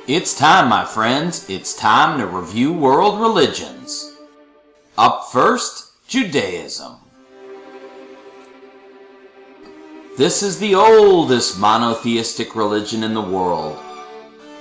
It's time, my friends. It's time to review world religions. Up first, Judaism. This is the oldest monotheistic religion in the world.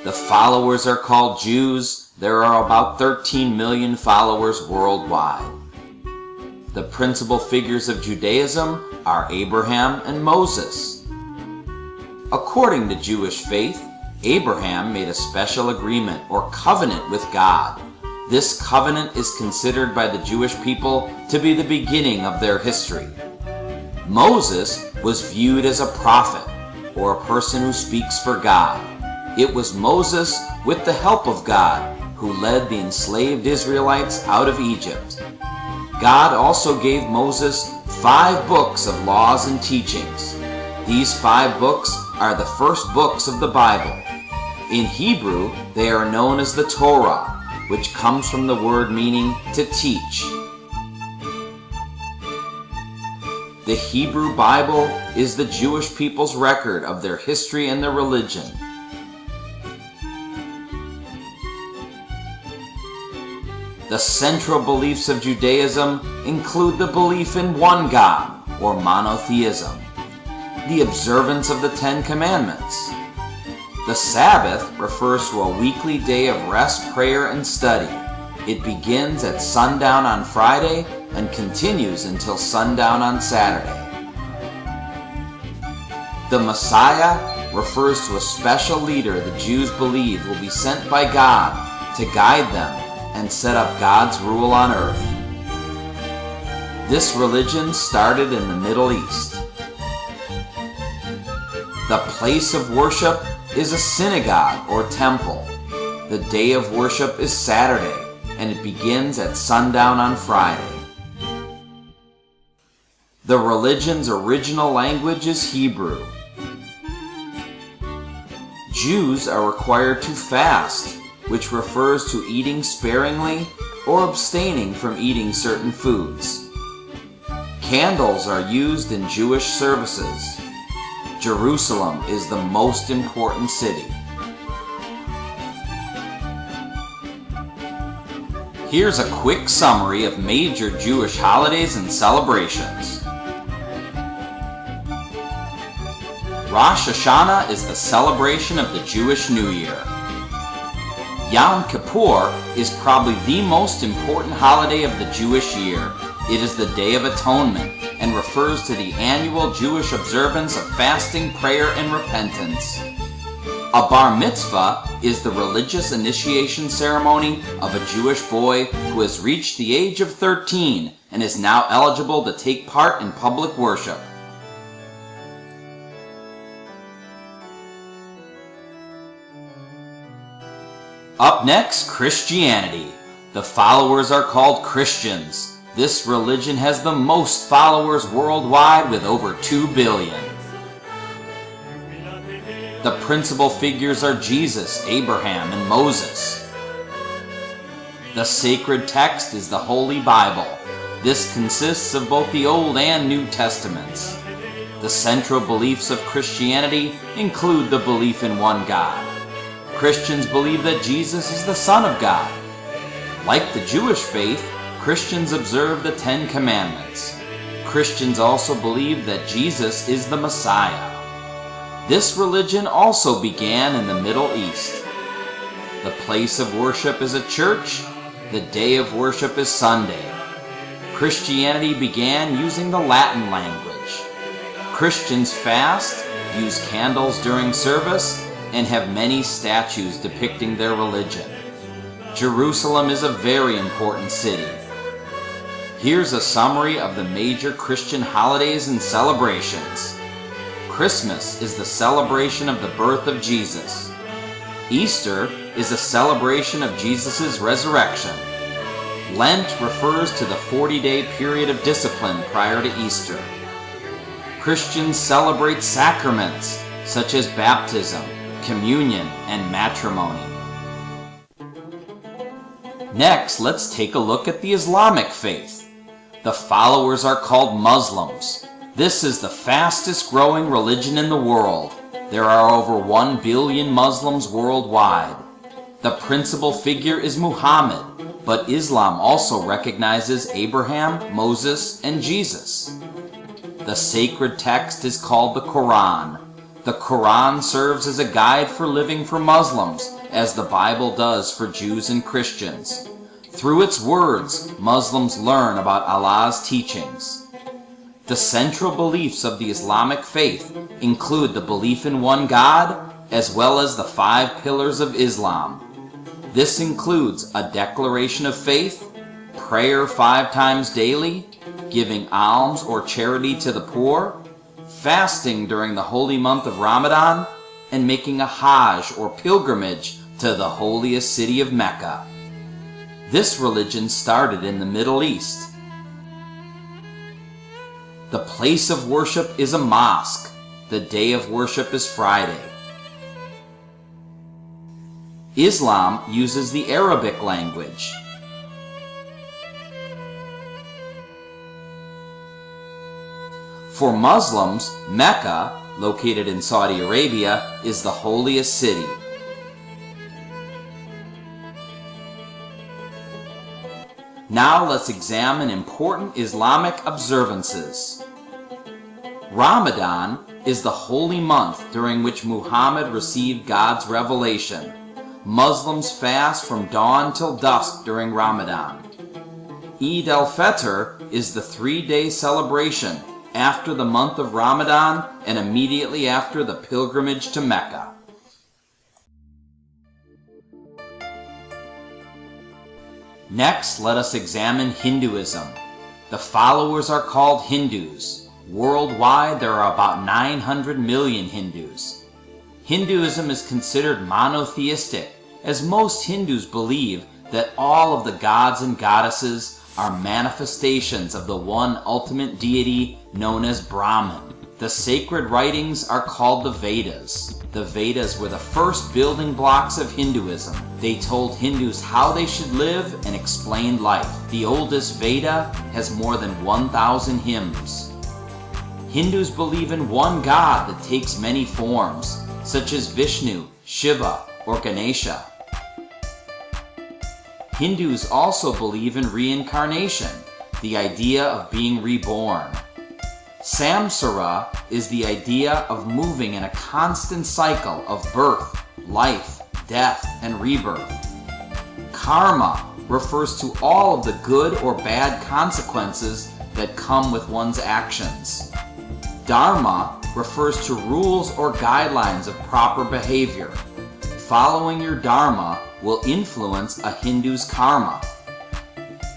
The followers are called Jews. There are about 13 million followers worldwide. The principal figures of Judaism are Abraham and Moses. According to Jewish faith, Abraham made a special agreement or covenant with God. This covenant is considered by the Jewish people to be the beginning of their history. Moses was viewed as a prophet, or a person who speaks for God. It was Moses, with the help of God, who led the enslaved Israelites out of Egypt. God also gave Moses 5 books of laws and teachings. These 5 books are the first books of the Bible. In Hebrew, they are known as the Torah, which comes from the word meaning to teach. The Hebrew Bible is the Jewish people's record of their history and their religion. The central beliefs of Judaism include the belief in one God, or monotheism, the observance of the 10 Commandments. The Sabbath refers to a weekly day of rest, prayer, and study. It begins at sundown on Friday and continues until sundown on Saturday. The Messiah refers to a special leader the Jews believe will be sent by God to guide them and set up God's rule on earth. This religion started in the Middle East. The place of worship is a synagogue or temple. The day of worship is Saturday, and it begins at sundown on Friday. The religion's original language is Hebrew. Jews are required to fast, which refers to eating sparingly or abstaining from eating certain foods. Candles are used in Jewish services. Jerusalem is the most important city. Here's a quick summary of major Jewish holidays and celebrations. Rosh Hashanah is the celebration of the Jewish New Year. Yom Kippur is probably the most important holiday of the Jewish year. It is the Day of Atonement and refers to the annual Jewish observance of fasting, prayer, and repentance. A bar mitzvah is the religious initiation ceremony of a Jewish boy who has reached the age of 13 and is now eligible to take part in public worship. Up next, Christianity. The followers are called Christians. This religion has the most followers worldwide with over 2 billion. The principal figures are Jesus, Abraham, and Moses. The sacred text is the Holy Bible. This consists of both the Old and New Testaments. The central beliefs of Christianity include the belief in one God. Christians believe that Jesus is the Son of God. Like the Jewish faith, Christians observe the 10 Commandments. Christians also believe that Jesus is the Messiah. This religion also began in the Middle East. The place of worship is a church. The day of worship is Sunday. Christianity began using the Latin language. Christians fast, use candles during service, and have many statues depicting their religion. Jerusalem is a very important city. Here's a summary of the major Christian holidays and celebrations. Christmas is the celebration of the birth of Jesus. Easter is a celebration of Jesus' resurrection. Lent refers to the 40-day period of discipline prior to Easter. Christians celebrate sacraments such as baptism, communion, and matrimony. Next, let's take a look at the Islamic faith. The followers are called Muslims. This is the fastest growing religion in the world. There are over 1 billion Muslims worldwide. The principal figure is Muhammad, but Islam also recognizes Abraham, Moses, and Jesus. The sacred text is called the Quran. The Quran serves as a guide for living for Muslims, as the Bible does for Jews and Christians. Through its words, Muslims learn about Allah's teachings. The central beliefs of the Islamic faith include the belief in one God, as well as the 5 pillars of Islam. This includes a declaration of faith, prayer 5 times daily, giving alms or charity to the poor, fasting during the holy month of Ramadan, and making a Hajj or pilgrimage to the holiest city of Mecca. This religion started in the Middle East. The place of worship is a mosque. The day of worship is Friday. Islam uses the Arabic language. For Muslims, Mecca, located in Saudi Arabia, is the holiest city. Now let's examine important Islamic observances. Ramadan is the holy month during which Muhammad received God's revelation. Muslims fast from dawn till dusk during Ramadan. Eid al-Fitr is the 3-day celebration after the month of Ramadan and immediately after the pilgrimage to Mecca. Next, let us examine Hinduism. The followers are called Hindus. Worldwide, there are about 900 million Hindus. Hinduism is considered monotheistic, as most Hindus believe that all of the gods and goddesses are manifestations of the one ultimate deity known as Brahman. The sacred writings are called the Vedas. The Vedas were the first building blocks of Hinduism. They told Hindus how they should live and explained life. The oldest Veda has more than 1,000 hymns. Hindus believe in one God that takes many forms, such as Vishnu, Shiva, or Ganesha. Hindus also believe in reincarnation, the idea of being reborn. Samsara is the idea of moving in a constant cycle of birth, life, death, and rebirth. Karma refers to all of the good or bad consequences that come with one's actions. Dharma refers to rules or guidelines of proper behavior. Following your dharma will influence a Hindu's karma.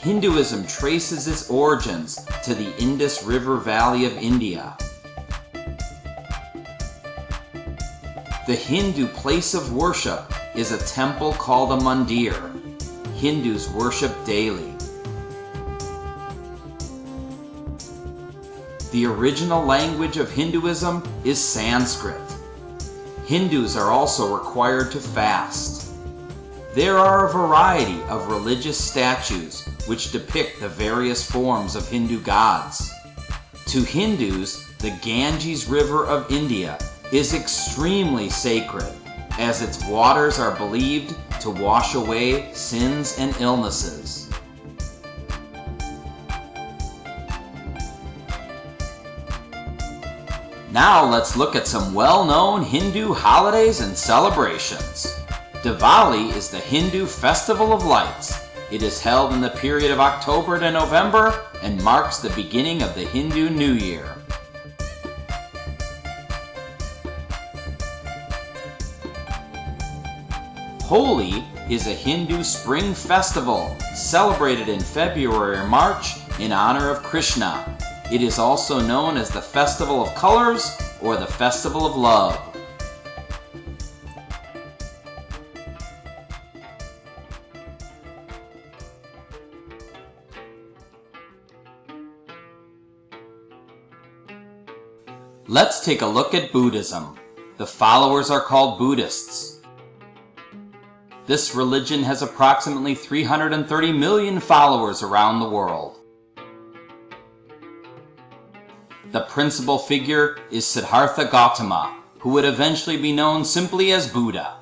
Hinduism traces its origins to the Indus River Valley of India. The Hindu place of worship is a temple called a mandir. Hindus worship daily. The original language of Hinduism is Sanskrit. Hindus are also required to fast. There are a variety of religious statues which depict the various forms of Hindu gods. To Hindus, the Ganges River of India is extremely sacred, as its waters are believed to wash away sins and illnesses. Now let's look at some well-known Hindu holidays and celebrations. Diwali is the Hindu festival of lights. It is held in the period of October to November and marks the beginning of the Hindu New Year. Holi is a Hindu spring festival celebrated in February or March in honor of Krishna. It is also known as the Festival of Colors or the Festival of Love. Let's take a look at Buddhism. The followers are called Buddhists. This religion has approximately 330 million followers around the world. The principal figure is Siddhartha Gautama, who would eventually be known simply as Buddha.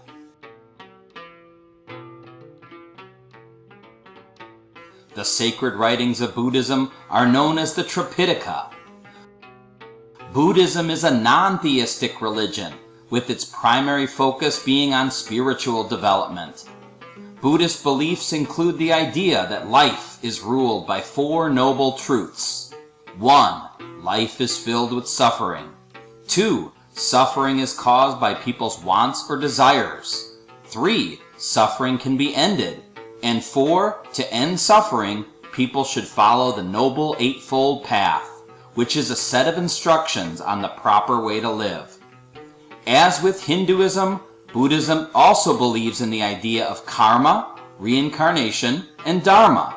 sacred writings of Buddhism are known as the Tripitaka. Buddhism is a non-theistic religion, with its primary focus being on spiritual development. Buddhist beliefs include the idea that life is ruled by four noble truths. 1. Life is filled with suffering. 2. Suffering is caused by people's wants or desires. 3. Suffering can be ended. And 4. To end suffering, people should follow the Noble Eightfold Path, which is a set of instructions on the proper way to live. As with Hinduism, Buddhism also believes in the idea of karma, reincarnation, and dharma.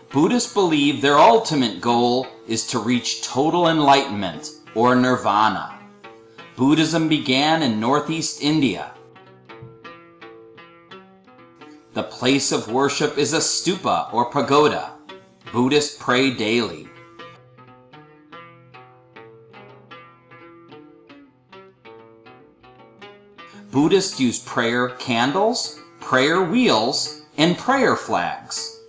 Buddhists believe their ultimate goal is to reach total enlightenment, or nirvana. Buddhism began in northeast India. The place of worship is a stupa or pagoda. Buddhists pray daily. Buddhists use prayer candles, prayer wheels, and prayer flags.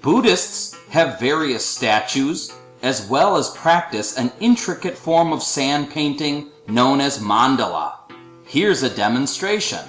Buddhists have various statues, as well as practice an intricate form of sand painting known as mandala. Here's a demonstration.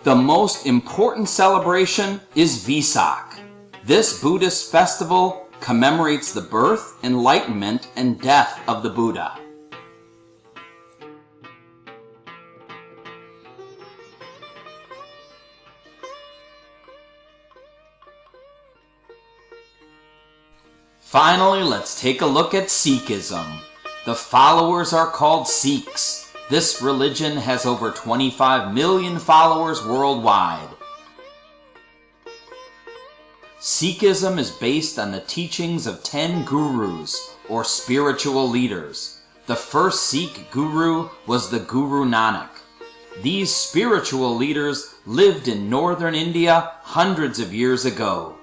The most important celebration is Vesak. This Buddhist festival commemorates the birth, enlightenment, and death of the Buddha. Finally, let's take a look at Sikhism. The followers are called Sikhs. This religion has over 25 million followers worldwide. Sikhism is based on the teachings of 10 gurus, or spiritual leaders. The first Sikh guru was the Guru Nanak. These spiritual leaders lived in northern India hundreds of years ago.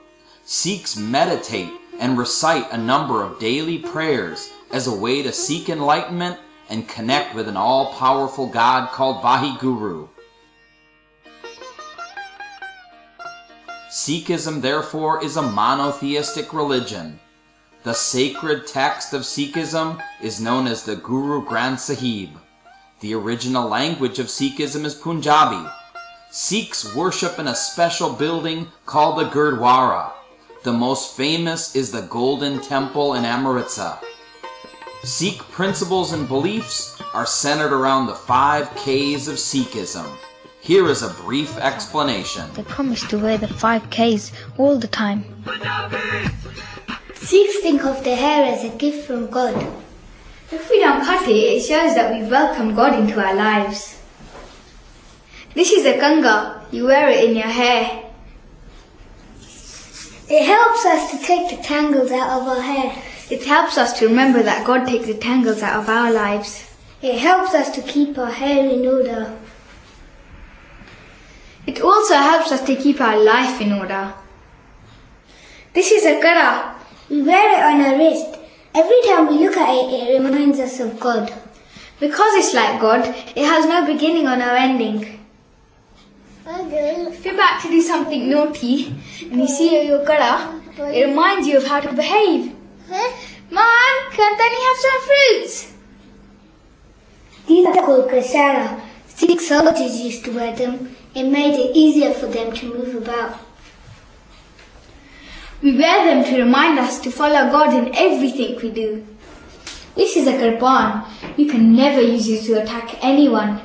Sikhs meditate and recite a number of daily prayers as a way to seek enlightenment and connect with an all-powerful God called Vaheguru. Sikhism, therefore, is a monotheistic religion. The sacred text of Sikhism is known as the Guru Granth Sahib. The original language of Sikhism is Punjabi. Sikhs worship in a special building called the Gurdwara. The most famous is the Golden Temple in Amritsar. Sikh principles and beliefs are centered around the 5 Ks of Sikhism. Here is a brief explanation. They promise to wear the 5 Ks all the time. Sikhs think of their hair as a gift from God. If we don't cut it, it shows that we welcome God into our lives. This is a kanga. You wear it in your hair. It helps us to take the tangles out of our hair. It helps us to remember that God takes the tangles out of our lives. It helps us to keep our hair in order. It also helps us to keep our life in order. This is a kara. We wear it on our wrist. Every time we look at it, it reminds us of God. Because it's like God, it has no beginning or no ending. If you're about to do something naughty and you see your kara, it reminds you of how to behave. Mom, can't Danny have some fruits? These are called kasara. Sikh soldiers used to wear them. It made it easier for them to move about. We wear them to remind us to follow God in everything we do. This is a kirpan. We can never use it to attack anyone.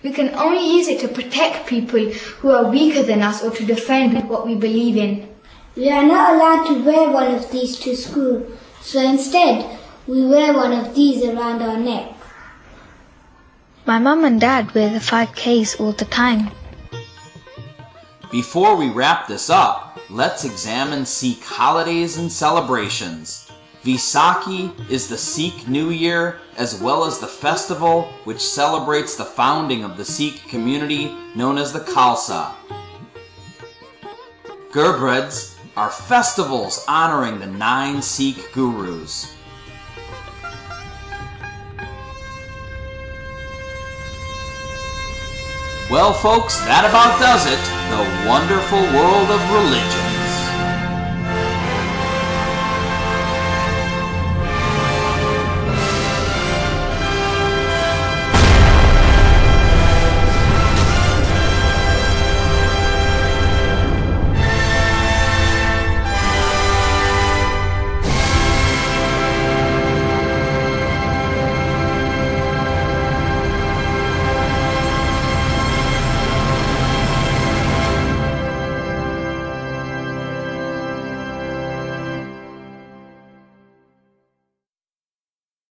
We can only use it to protect people who are weaker than us or to defend what we believe in. We are not allowed to wear one of these to school, so instead we wear one of these around our neck. My mum and dad wear the 5 Ks all the time. Before we wrap this up, let's examine Sikh holidays and celebrations. Vaisakhi is the Sikh New Year, as well as the festival which celebrates the founding of the Sikh community known as the Khalsa. Gurbrads are festivals honoring the 9 Sikh gurus. Well folks, that about does it. The wonderful world of religion.